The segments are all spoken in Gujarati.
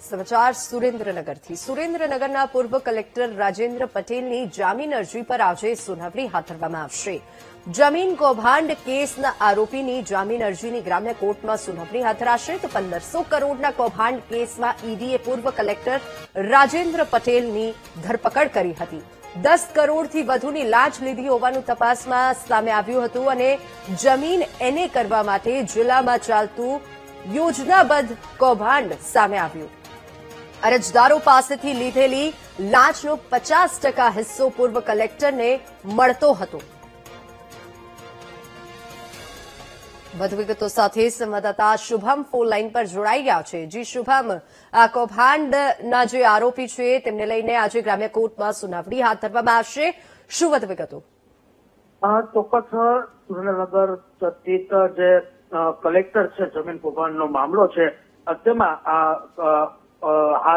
સમાચાર સુરેન્દ્રનગરથી। સુરેન્દ્રનગરના પૂર્વ કલેક્ટર રાજેન્દ્ર પટેલની જામીન અરજી પર આજે સુનાવણી હાથ ધરવામાં આવશે। જમીન કૌભાંડ કેસના આરોપીની જામીન અરજીની ગ્રામ્ય કોર્ટમાં સુનાવણી હાથ ધરાશે તો 1500 કરોડના કૌભાંડ કેસમાં ઈડીએ પૂર્વ કલેક્ટર રાજેન્દ્ર પટેલની ધરપકડ કરી હતી। 10 કરોડથી વધુની લાંચ લીધી હોવાનું તપાસમાં સામે આવ્યું હતું અને જમીન એને કરવા માટે જિલ્લામાં ચાલતું યોજનાબદ્ધ કૌભાંડ સામે આવ્યું। અરજદારો પાસેથી લીધેલી લાંચનો 50% હિસ્સો પૂર્વ કલેક્ટરને મળતો હતો। વધુ વિગતો સાથે સંવાદદાતા શુભમ ફોન લાઈન પર જોડાઈ ગયા છે। જી શુભમ, આ કૌભાંડના જે આરોપી છે તેમને લઈને આજે ગ્રામ્ય કોર્ટમાં સુનાવણી હાથ ધરવામાં આવશે। શું વધુ વિગતો? ચોક્કસ સુરેન્દ્રનગર સ્થિત જે કલેક્ટર છે જમીન કૌભાંડનો મામલો છે તેમાં આ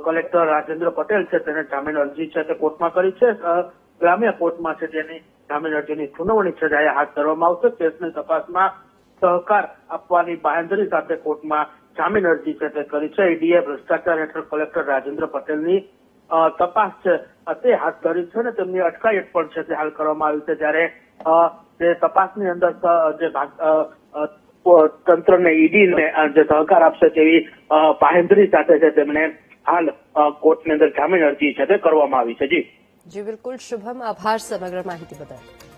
કલેક્ટર રાજેન્દ્ર પટેલ છે તેને જામીન અરજી છે તે કોર્ટમાં કરી છે। ગ્રામ્ય કોર્ટમાં છે જેની જામીન અરજીની સુનાવણી છે જ્યારે હાથ ધરવામાં આવશે। કેસની તપાસમાં સહકાર આપવાની બાંહેધરી સાથે કોર્ટમાં જામીન અરજી છે તે કરી છે। ઈડીએ ભ્રષ્ટાચાર હેઠળ કલેક્ટર રાજેન્દ્ર પટેલની તપાસ છે તે હાથ ધરી છે અને તેમની અટકાયત પણ છે તે હાલ કરવામાં આવી છે। જ્યારે જે તપાસની અંદર જે તંત્રને ઈડીને જે સહકાર આપશે તેવી બાંહેધરી સાથે છે તેમણે હાલ કોર્ટની અંદર જામીન અરજી છે તે કરવામાં આવી છે। જી બિલકુલ શુભમ, આભાર સમગ્ર માહિતી બદલ।